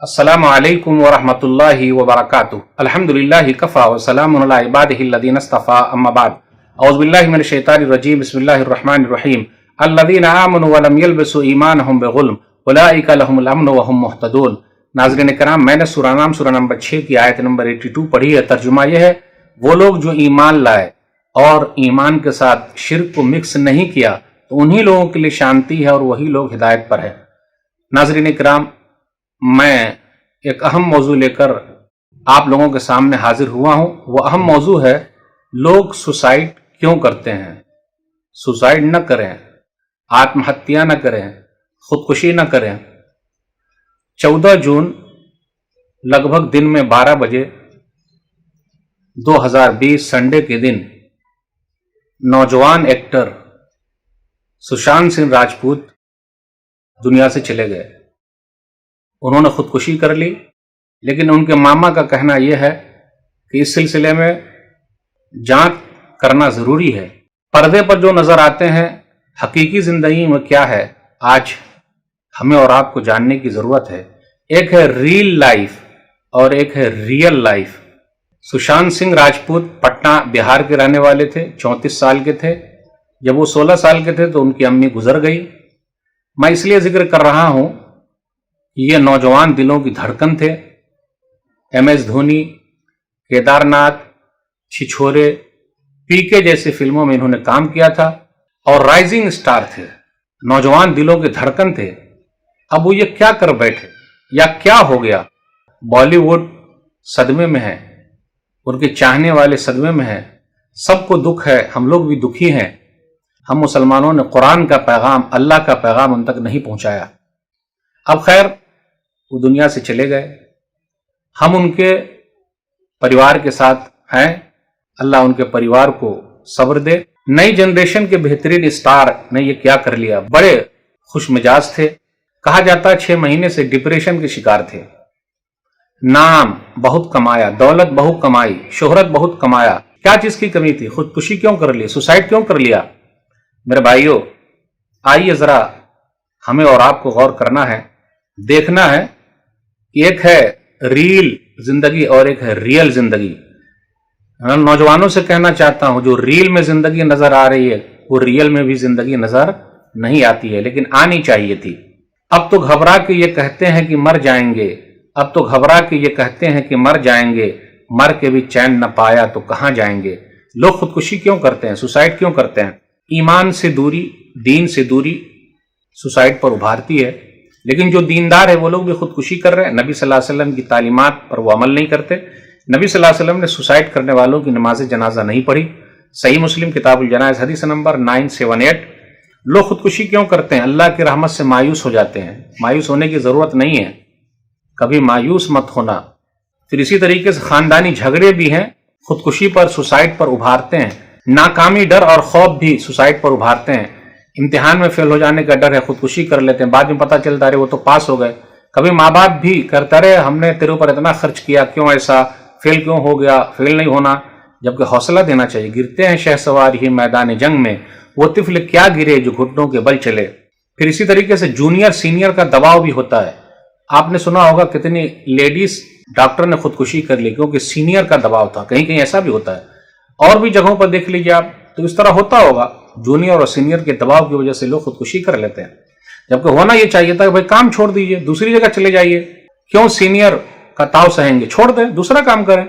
السلام علیکم ورحمۃ اللہ وبرکاتہ الحمدللہ کفا وسلام علی عبادہ الذین اصطفی اما بعد اعوذ باللہ من الشیطان الرجیم بسم اللہ الرحمن الرحیم الذین آمنوا ولم یلبسوا ایمانہم بظلم اولئک لہم الامن وہم مہتدون۔ ناظرین کرام، میں نے سورہ نام سورہ نمبر 6 کی آیت نمبر 82 پڑھی ہے۔ ترجمہ یہ ہے، وہ لوگ جو ایمان لائے اور ایمان کے ساتھ شرک کو مکس نہیں کیا تو انہی لوگوں کے لیے شانتی ہے اور وہی لوگ ہدایت پر ہے۔ ناظرین کرام، میں ایک اہم موضوع لے کر آپ لوگوں کے سامنے حاضر ہوا ہوں۔ وہ اہم موضوع ہے، لوگ سوسائڈ کیوں کرتے ہیں؟ سوسائڈ نہ کریں، آتم ہتیا نہ کریں، خودکشی نہ کریں۔ 14 جون لگ بھگ دن میں 12 بجے 2020 سنڈے کے دن نوجوان ایکٹر سشانت سنگھ راجپوت دنیا سے چلے گئے۔ انہوں نے خودکشی کر لی، لیکن ان کے ماما کا کہنا یہ ہے کہ اس سلسلے میں جانچ کرنا ضروری ہے۔ پردے پر جو نظر آتے ہیں، حقیقی زندگی میں کیا ہے، آج ہمیں اور آپ کو جاننے کی ضرورت ہے۔ ایک ہے ریل لائف اور ایک ہے ریئل لائف۔ سشانت سنگھ راجپوت پٹنہ بہار کے رہنے والے تھے، 34 سال کے تھے۔ جب وہ 16 سال کے تھے تو ان کی امی گزر گئی۔ میں اس لیے ذکر کر رہا ہوں، یہ نوجوان دلوں کی دھڑکن تھے۔ ایم ایس دھونی، کیدار ناتھ، چھچھورے، پی کے جیسی فلموں میں انہوں نے کام کیا تھا اور رائزنگ سٹار تھے، نوجوان دلوں کے دھڑکن تھے۔ اب وہ یہ کیا کر بیٹھے یا کیا ہو گیا؟ بالی ووڈ صدمے میں ہے، ان کے چاہنے والے صدمے میں ہیں، سب کو دکھ ہے، ہم لوگ بھی دکھی ہیں۔ ہم مسلمانوں نے قرآن کا پیغام، اللہ کا پیغام ان تک نہیں پہنچایا۔ اب خیر، وہ دنیا سے چلے گئے، ہم ان کے پریوار کے ساتھ ہیں۔ اللہ ان کے پریوار کو صبر دے۔ نئی جنریشن کے بہترین اسٹار نے یہ کیا کر لیا؟ بڑے خوش مزاج تھے، کہا جاتا ہے 6 مہینے سے ڈپریشن کے شکار تھے۔ نام بہت کمایا، دولت بہت کمائی، شہرت بہت کمایا، کیا چیز کی کمی تھی؟ خودکشی کیوں کر لی؟ سوسائڈ کیوں کر لیا؟ میرے بھائیوں، آئیے ذرا ہمیں اور آپ کو غور کرنا ہے، دیکھنا ہے۔ ایک ہے ریل زندگی اور ایک ہے ریئل زندگی۔ میں نوجوانوں سے کہنا چاہتا ہوں، جو ریل میں زندگی نظر آ رہی ہے وہ ریئل میں بھی زندگی نظر نہیں آتی ہے، لیکن آنی چاہیے تھی۔ اب تو گھبرا کے یہ کہتے ہیں کہ مر جائیں گے، اب تو گھبرا کے یہ کہتے ہیں کہ مر جائیں گے، مر کے بھی چین نہ پایا تو کہاں جائیں گے۔ لوگ خودکشی کیوں کرتے ہیں؟ سوسائڈ کیوں کرتے ہیں؟ ایمان سے دوری، دین سے دوری سوسائڈ پر ابھارتی ہے۔ لیکن جو دیندار ہے وہ لوگ بھی خودکشی کر رہے ہیں۔ نبی صلی اللہ علیہ وسلم کی تعلیمات پر وہ عمل نہیں کرتے۔ نبی صلی اللہ علیہ وسلم نے سوسائڈ کرنے والوں کی نماز جنازہ نہیں پڑھی۔ صحیح مسلم کتاب الجنائز حدیث نمبر 978۔ لوگ خودکشی کیوں کرتے ہیں؟ اللہ کی رحمت سے مایوس ہو جاتے ہیں۔ مایوس ہونے کی ضرورت نہیں ہے، کبھی مایوس مت ہونا۔ پھر اسی طریقے سے خاندانی جھگڑے بھی ہیں، خودکشی پر، سوسائڈ پر ابھارتے ہیں۔ ناکامی، ڈر اور خوف بھی سوسائڈ پر ابھارتے ہیں۔ امتحان میں فیل ہو جانے کا ڈر ہے، خودکشی کر لیتے ہیں، بعد میں پتہ چلتا ہے وہ تو پاس ہو گئے۔ کبھی ماں باپ بھی کرتا رہے، ہم نے تیرے اوپر اتنا خرچ کیا، کیوں ایسا، فیل کیوں ہو گیا؟ فیل نہیں ہونا، جبکہ حوصلہ دینا چاہیے۔ گرتے ہیں شہسوار ہی میدان جنگ میں، وہ طفل کیا گرے جو گھٹنوں کے بل چلے۔ پھر اسی طریقے سے جونیئر سینئر کا دباؤ بھی ہوتا ہے۔ آپ نے سنا ہوگا کتنی لیڈیز ڈاکٹر نے خودکشی کر لی کیونکہ سینئر کا دباؤ تھا۔ کہیں کہیں ایسا بھی ہوتا ہے، اور بھی جگہوں پر دیکھ لیجیے آپ، تو اس طرح ہوتا ہوگا۔ جونیئر اور سینئر کے دباؤ کی وجہ سے لوگ خودکشی کر لیتے ہیں، جبکہ ہونا یہ چاہیے تھا کہ بھائی کام چھوڑ دیجئے، دوسری جگہ چلے جائیے، کیوں سینئر کا تاؤ سہیں گے؟ چھوڑ دیں، دوسرا کام کریں۔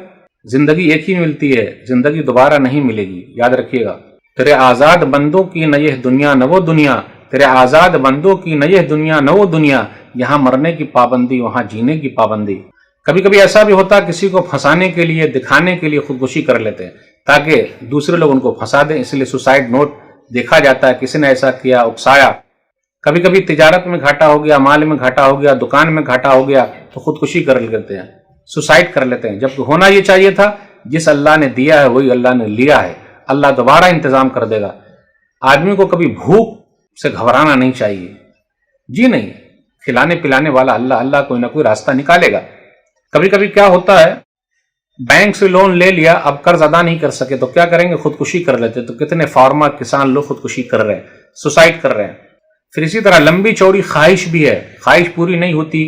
زندگی ایک ہی ملتی ہے، زندگی دوبارہ نہیں ملے گی، یاد رکھیے گا۔ تیرے آزاد بندوں کی نہ یہ دنیا نہ وہ دنیا، تیرے آزاد بندوں کی نہ یہ دنیا نہ وہ دنیا، یہاں مرنے کی پابندی وہاں جینے کی پابندی۔ کبھی کبھی ایسا بھی ہوتا ہے، کسی کو پھنسانے کے لیے، دکھانے کے لیے خودکشی کر لیتے ہیں تاکہ دوسرے لوگ ان کو پھنسا دیں، اس لیے سوسائڈ نوٹ دیکھا جاتا ہے، کسی نے ایسا کیا، اکسایا۔ کبھی کبھی تجارت میں گھاٹا ہو گیا، مال میں گھاٹا ہو گیا، دکان میں گھاٹا ہو گیا تو خودکشی کر لیتے ہیں، سوسائڈ کر لیتے ہیں، جبکہ ہونا یہ چاہیے تھا جس اللہ نے دیا ہے وہی اللہ نے لیا ہے، اللہ دوبارہ انتظام کر دے گا۔ آدمی کو کبھی بھوک سے گھبرانا نہیں چاہیے، جی نہیں، کھلانے پلانے والا اللہ، اللہ کوئی نہ کوئی راستہ نکالے گا۔ کبھی کبھی کیا ہوتا ہے، بینک سے لون لے لیا، اب قرض ادا نہیں کر سکے تو کیا کریں گے؟ خودکشی کر لیتے۔ تو کتنے فارمر کسان لوگ خودکشی کر رہے ہیں، سوسائڈ کر رہے ہیں۔ پھر اسی طرح لمبی چوڑی خواہش بھی ہے، خواہش پوری نہیں ہوتی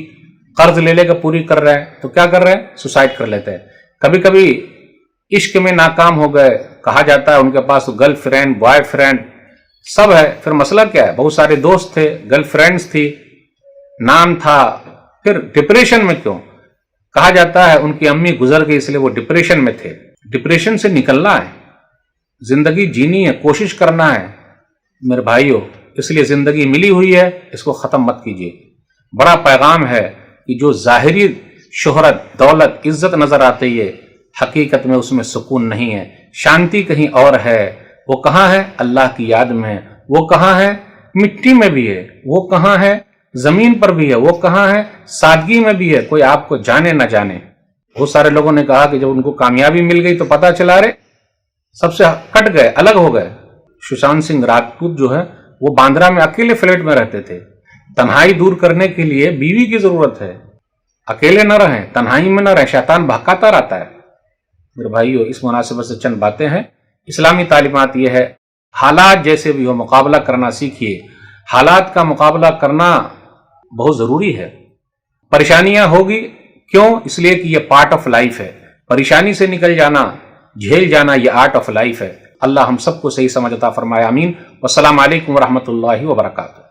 قرض لے کر پوری کر رہے ہیں تو کیا کر رہے ہیں؟ سوسائڈ کر لیتے ہیں۔ کبھی کبھی عشق میں ناکام ہو گئے، کہا جاتا ہے ان کے پاس گرل فرینڈ بوائے فرینڈ سب ہے، پھر مسئلہ کیا ہے؟ بہت سارے دوست تھے، گرل فرینڈز تھی، نام تھا، پھر ڈپریشن میں کیوں؟ کہا جاتا ہے ان کی امی گزر گئی اس لیے وہ ڈپریشن میں تھے۔ ڈپریشن سے نکلنا ہے، زندگی جینی ہے، کوشش کرنا ہے میرے بھائیوں، اس لیے زندگی ملی ہوئی ہے، اس کو ختم مت کیجیے۔ بڑا پیغام ہے کہ جو ظاہری شہرت، دولت، عزت نظر آتی ہے، حقیقت میں اس میں سکون نہیں ہے، شانتی کہیں اور ہے۔ وہ کہاں ہے؟ اللہ کی یاد میں ہے۔ وہ کہاں ہے؟ مٹی میں بھی ہے۔ وہ کہاں ہے؟ زمین پر بھی ہے۔ وہ کہاں ہے؟ سادگی میں بھی ہے، کوئی آپ کو جانے نہ جانے۔ بہت سارے لوگوں نے کہا کہ جب ان کو کامیابی مل گئی تو پتا چلا رہے سب سے کٹ گئے، الگ ہو گئے۔ سشانت سنگھ راجپوت جو ہے وہ باندرا میں اکیلے فلیٹ میں رہتے تھے۔ تنہائی دور کرنے کے لیے بیوی کی ضرورت ہے، اکیلے نہ رہیں، تنہائی میں نہ رہیں، شیطان بہکاتا رہتا ہے۔ میرے بھائیو، اس مناسبت سے چند باتیں ہیں۔ اسلامی تعلیمات یہ ہے، حالات جیسے بھی ہو مقابلہ کرنا سیکھیے۔ حالات کا مقابلہ کرنا بہت ضروری ہے۔ پریشانیاں ہوگی، کیوں؟ اس لیے کہ یہ پارٹ آف لائف ہے۔ پریشانی سے نکل جانا، جھیل جانا، یہ آرٹ آف لائف ہے۔ اللہ ہم سب کو صحیح سمجھ عطا فرمائے، آمین۔ والسلام علیکم ورحمۃ اللہ وبرکاتہ۔